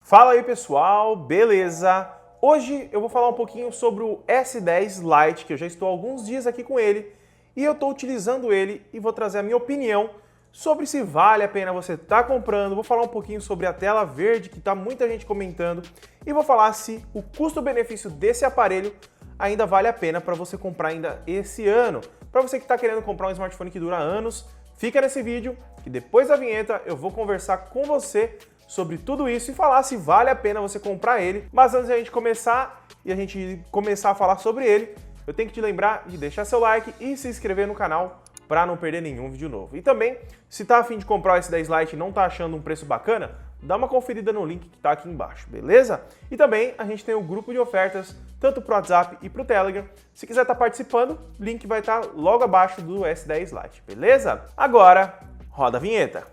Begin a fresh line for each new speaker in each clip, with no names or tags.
Fala aí pessoal, beleza? Hoje eu vou falar um pouquinho sobre o S10 Lite, que eu já estou há alguns dias aqui com ele e eu estou utilizando ele e vou trazer a minha opinião sobre se vale a pena você estar comprando. Vou falar um pouquinho sobre a tela verde, que está muita gente comentando, e vou falar se o custo-benefício desse aparelho ainda vale a pena para você comprar ainda esse ano. Para você que está querendo comprar um smartphone que dura anos, fica nesse vídeo que depois da vinheta eu vou conversar com você sobre tudo isso e falar se vale a pena você comprar ele. Mas antes de a gente começar a falar sobre ele, eu tenho que te lembrar de deixar seu like e se inscrever no canal para não perder nenhum vídeo novo. E também, se tá a fim de comprar o S10 Lite e não tá achando um preço bacana, dá uma conferida no link que tá aqui embaixo, beleza? E também a gente tem o grupo de ofertas, tanto pro WhatsApp e pro Telegram. Se quiser estar participando, o link vai estar logo abaixo do S10 Lite, beleza? Agora, roda a vinheta.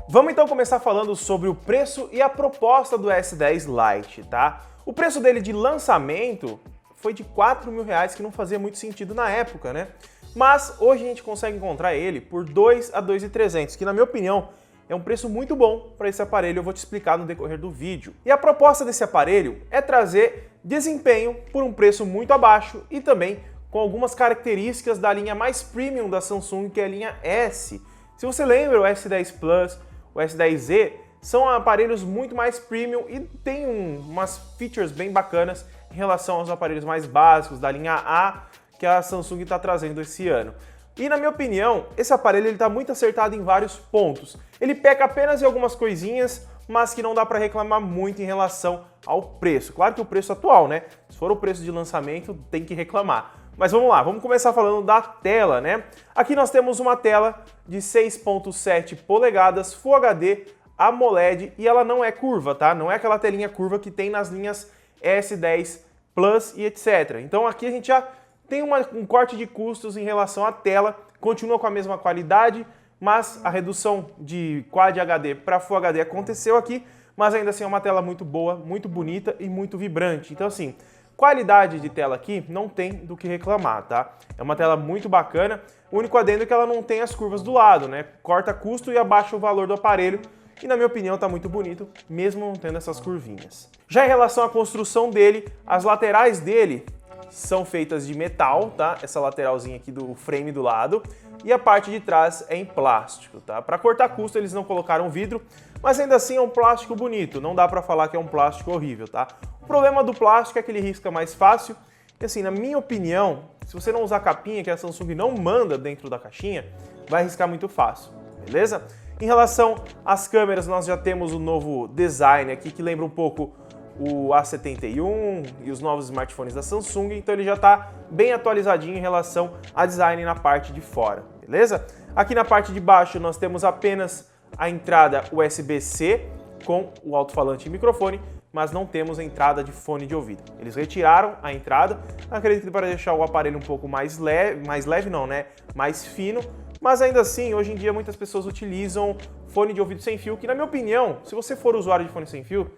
Vamos então começar falando sobre o preço e a proposta do S10 Lite, tá? O preço dele de lançamento foi de R$4.000, que não fazia muito sentido na época, né? Mas hoje a gente consegue encontrar ele por R$2.000 a R$2.300, que na minha opinião é um preço muito bom para esse aparelho, eu vou te explicar no decorrer do vídeo. E a proposta desse aparelho é trazer desempenho por um preço muito abaixo e também com algumas características da linha mais premium da Samsung, que é a linha S. Se você lembra, o S10 Plus, o S10e, são aparelhos muito mais premium e tem umas features bem bacanas em relação aos aparelhos mais básicos da linha A que a Samsung está trazendo esse ano. E na minha opinião, esse aparelho está muito acertado em vários pontos. Ele peca apenas em algumas coisinhas, mas que não dá para reclamar muito em relação ao preço. Claro que o preço atual, né? Se for o preço de lançamento, tem que reclamar. Mas vamos lá, vamos começar falando da tela, né? Aqui nós temos uma tela de 6.7 polegadas Full HD AMOLED e ela não é curva, tá? Não é aquela telinha curva que tem nas linhas S10 Plus e etc. Então aqui a gente já tem um corte de custos em relação à tela, continua com a mesma qualidade, mas a redução de Quad HD para Full HD aconteceu aqui, mas ainda assim é uma tela muito boa, muito bonita e muito vibrante. Então assim, qualidade de tela aqui não tem do que reclamar, tá? É uma tela muito bacana, o único adendo é que ela não tem as curvas do lado, né? Corta custo e abaixa o valor do aparelho, e na minha opinião tá muito bonito, mesmo não tendo essas curvinhas. Já em relação à construção dele, as laterais dele são feitas de metal, tá? Essa lateralzinha aqui do frame do lado, e a parte de trás é em plástico, tá? Para cortar custo eles não colocaram vidro, mas ainda assim é um plástico bonito, não dá para falar que é um plástico horrível, tá? O problema do plástico é que ele risca mais fácil, e assim, na minha opinião, se você não usar capinha, que a Samsung não manda dentro da caixinha, vai riscar muito fácil, beleza? Em relação às câmeras, nós já temos o novo design aqui, que lembra um pouco o A71 e os novos smartphones da Samsung, então ele já está bem atualizadinho em relação a design na parte de fora, beleza? Aqui na parte de baixo nós temos apenas a entrada USB-C com o alto-falante e microfone, mas não temos a entrada de fone de ouvido. Eles retiraram a entrada, acredito que para deixar o aparelho um pouco mais leve não, né? Mais fino, mas ainda assim, hoje em dia muitas pessoas utilizam fone de ouvido sem fio, que na minha opinião, se você for usuário de fone sem fio,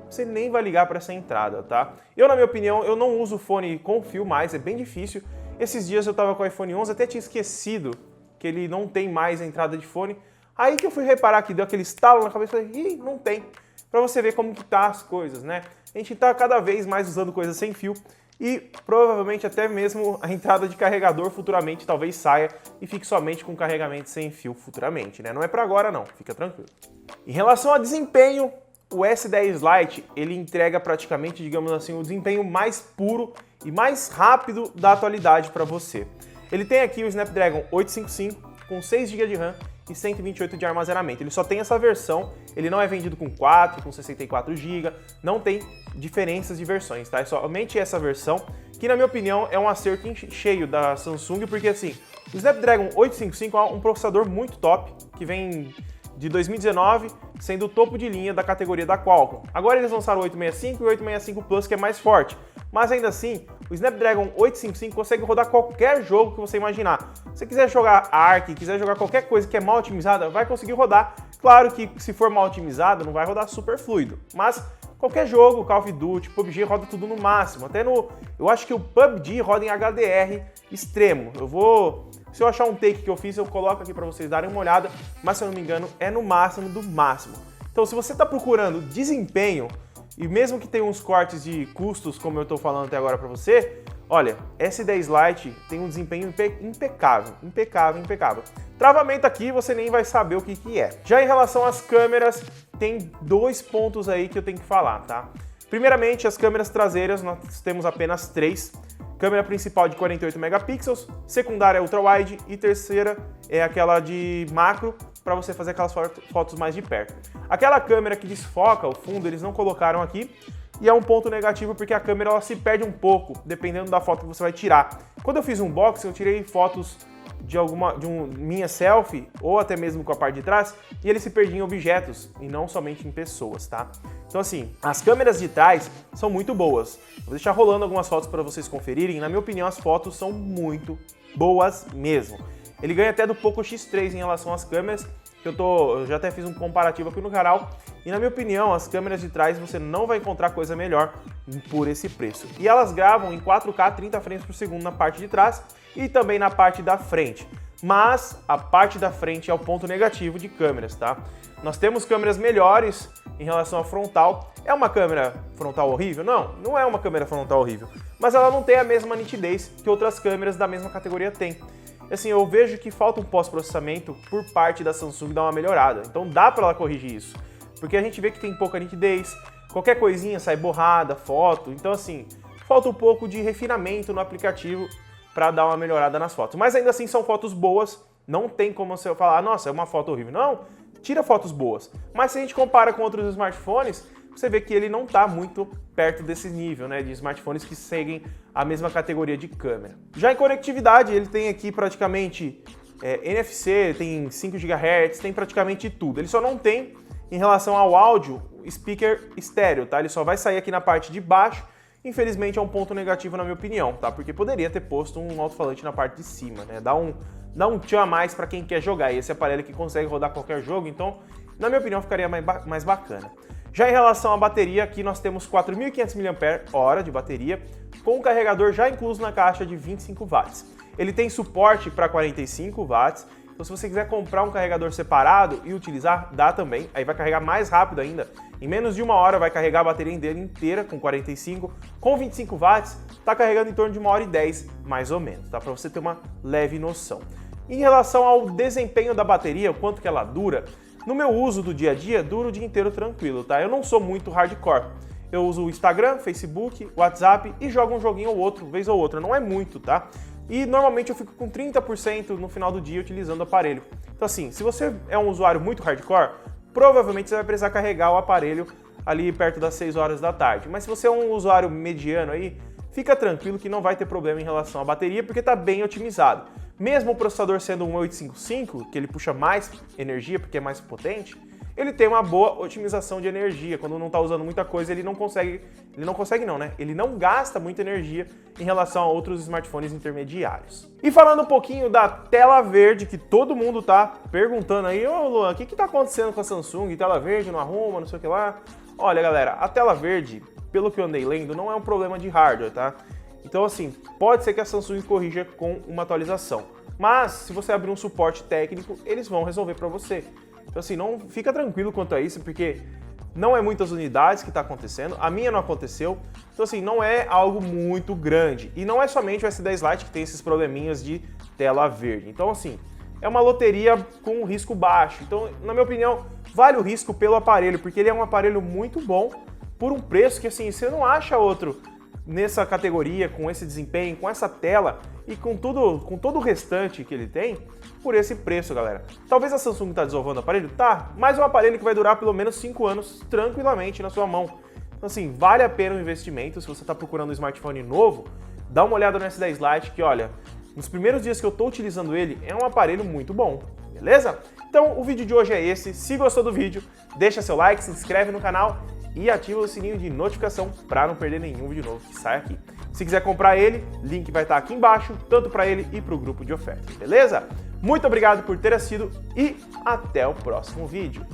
você nem vai ligar para essa entrada, tá? Eu, na minha opinião, eu não uso fone com fio mais, é bem difícil. Esses dias eu tava com o iPhone 11, até tinha esquecido que ele não tem mais a entrada de fone. Aí que eu fui reparar que deu aquele estalo na cabeça e falei, ih, não tem. Pra você ver como que tá as coisas, né? A gente tá cada vez mais usando coisas sem fio e provavelmente até mesmo a entrada de carregador futuramente talvez saia e fique somente com carregamento sem fio futuramente, né? Não é pra agora não, fica tranquilo. Em relação a desempenho, o S10 Lite, ele entrega praticamente, digamos assim, o desempenho mais puro e mais rápido da atualidade para você. Ele tem aqui o Snapdragon 855 com 6 GB de RAM e 128 de armazenamento. Ele só tem essa versão, ele não é vendido com 4, com 64 GB, não tem diferenças de versões, tá? É somente essa versão, que na minha opinião é um acerto cheio da Samsung, porque assim, o Snapdragon 855 é um processador muito top, que vem de 2019, sendo o topo de linha da categoria da Qualcomm. Agora eles lançaram o 865 e o 865 Plus, que é mais forte. Mas ainda assim, o Snapdragon 855 consegue rodar qualquer jogo que você imaginar. Se você quiser jogar Ark, quiser jogar qualquer coisa que é mal otimizada, vai conseguir rodar. Claro que se for mal otimizado, não vai rodar super fluido. Mas qualquer jogo, Call of Duty, PUBG, roda tudo no máximo. Eu acho que o PUBG roda em HDR extremo. Eu vou Se eu achar um take que eu fiz, eu coloco aqui para vocês darem uma olhada, mas se eu não me engano, é no máximo do máximo. Então, se você está procurando desempenho, e mesmo que tenha uns cortes de custos, como eu estou falando até agora para você, olha, S10 Lite tem um desempenho impecável, impecável, impecável. Travamento aqui você nem vai saber o que é. Já em relação às câmeras, tem dois pontos aí que eu tenho que falar, tá? Primeiramente, as câmeras traseiras, nós temos apenas 3. Câmera principal de 48 megapixels, secundária ultra-wide e terceira é aquela de macro, para você fazer aquelas fotos mais de perto. Aquela câmera que desfoca o fundo, eles não colocaram aqui, e é um ponto negativo porque a câmera ela se perde um pouco, dependendo da foto que você vai tirar. Quando eu fiz um unboxing, eu tirei fotos de minha selfie, ou até mesmo com a parte de trás, e ele se perdia em objetos, e não somente em pessoas, tá? Então assim, as câmeras de trás são muito boas. Vou deixar rolando algumas fotos para vocês conferirem, na minha opinião as fotos são muito boas mesmo. Ele ganha até do Poco X3 em relação às câmeras, que eu já até fiz um comparativo aqui no canal, e na minha opinião as câmeras de trás você não vai encontrar coisa melhor por esse preço. E elas gravam em 4K 30 frames por segundo na parte de trás e também na parte da frente. Mas a parte da frente é o ponto negativo de câmeras, tá? Nós temos câmeras melhores em relação à frontal. É uma câmera frontal horrível? Não, não é uma câmera frontal horrível. Mas ela não tem a mesma nitidez que outras câmeras da mesma categoria têm. Assim, eu vejo que falta um pós-processamento por parte da Samsung dar uma melhorada. Então dá para ela corrigir isso. Porque a gente vê que tem pouca nitidez, qualquer coisinha sai borrada, foto. Então assim, falta um pouco de refinamento no aplicativo para dar uma melhorada nas fotos. Mas ainda assim são fotos boas, não tem como você falar, nossa, é uma foto horrível. Não, tira fotos boas. Mas se a gente compara com outros smartphones, você vê que ele não está muito perto desse nível, né, de smartphones que seguem a mesma categoria de câmera. Já em conectividade, ele tem aqui praticamente NFC, tem 5 GHz, tem praticamente tudo. Ele só não tem, em relação ao áudio, speaker estéreo, tá? Ele só vai sair aqui na parte de baixo. Infelizmente é um ponto negativo na minha opinião, tá? Porque poderia ter posto um alto-falante na parte de cima, né? Dá um tchan a mais para quem quer jogar. E esse aparelho aqui consegue rodar qualquer jogo, então, na minha opinião, ficaria mais bacana. Já em relação à bateria, aqui nós temos 4.500 mAh de bateria, com um carregador já incluso na caixa de 25 watts. Ele tem suporte para 45 watts, então se você quiser comprar um carregador separado e utilizar, dá também. Aí vai carregar mais rápido ainda. Em menos de 1 hora vai carregar a bateria dele inteira com 45. Com 25 watts, está carregando em torno de 1 hora e 10, mais ou menos, tá? Para você ter uma leve noção. Em relação ao desempenho da bateria, o quanto que ela dura, no meu uso do dia a dia, dura o dia inteiro tranquilo, tá? Eu não sou muito hardcore. Eu uso o Instagram, Facebook, WhatsApp e jogo um joguinho ou outro, vez ou outra. Não é muito, tá? E normalmente eu fico com 30% no final do dia utilizando o aparelho. Então assim, se você é um usuário muito hardcore, provavelmente você vai precisar carregar o aparelho ali perto das 6 horas da tarde. Mas se você é um usuário mediano aí, fica tranquilo que não vai ter problema em relação à bateria, porque está bem otimizado. Mesmo o processador sendo um 855, que ele puxa mais energia porque é mais potente, ele tem uma boa otimização de energia. Quando não está usando muita coisa, ele não gasta muita energia em relação a outros smartphones intermediários. E falando um pouquinho da tela verde, que todo mundo tá perguntando aí, ô Luan, o que tá acontecendo com a Samsung? Tela verde não arruma, não sei o que lá. Olha galera, a tela verde, pelo que eu andei lendo, não é um problema de hardware, tá? Então assim, pode ser que a Samsung corrija com uma atualização. Mas, se você abrir um suporte técnico, eles vão resolver para você. Então assim, não fica tranquilo quanto a isso, porque não é muitas unidades que está acontecendo, a minha não aconteceu, então assim, não é algo muito grande. E não é somente o S10 Lite que tem esses probleminhas de tela verde. Então assim, é uma loteria com risco baixo. Então, na minha opinião, vale o risco pelo aparelho, porque ele é um aparelho muito bom, por um preço que assim, você não acha outro nessa categoria, com esse desempenho, com essa tela e com todo o restante que ele tem, por esse preço, galera. Talvez a Samsung tá desovando o aparelho? Tá, mas é um aparelho que vai durar pelo menos 5 anos tranquilamente na sua mão. Então assim, vale a pena o investimento. Se você tá procurando um smartphone novo, dá uma olhada no S10 Lite que, olha, nos primeiros dias que eu tô utilizando ele, é um aparelho muito bom, beleza? Então o vídeo de hoje é esse. Se gostou do vídeo, deixa seu like, se inscreve no canal e ativa o sininho de notificação para não perder nenhum vídeo novo que sai aqui. Se quiser comprar ele, link vai estar aqui embaixo, tanto para ele e para o grupo de ofertas, beleza? Muito obrigado por ter assistido e até o próximo vídeo.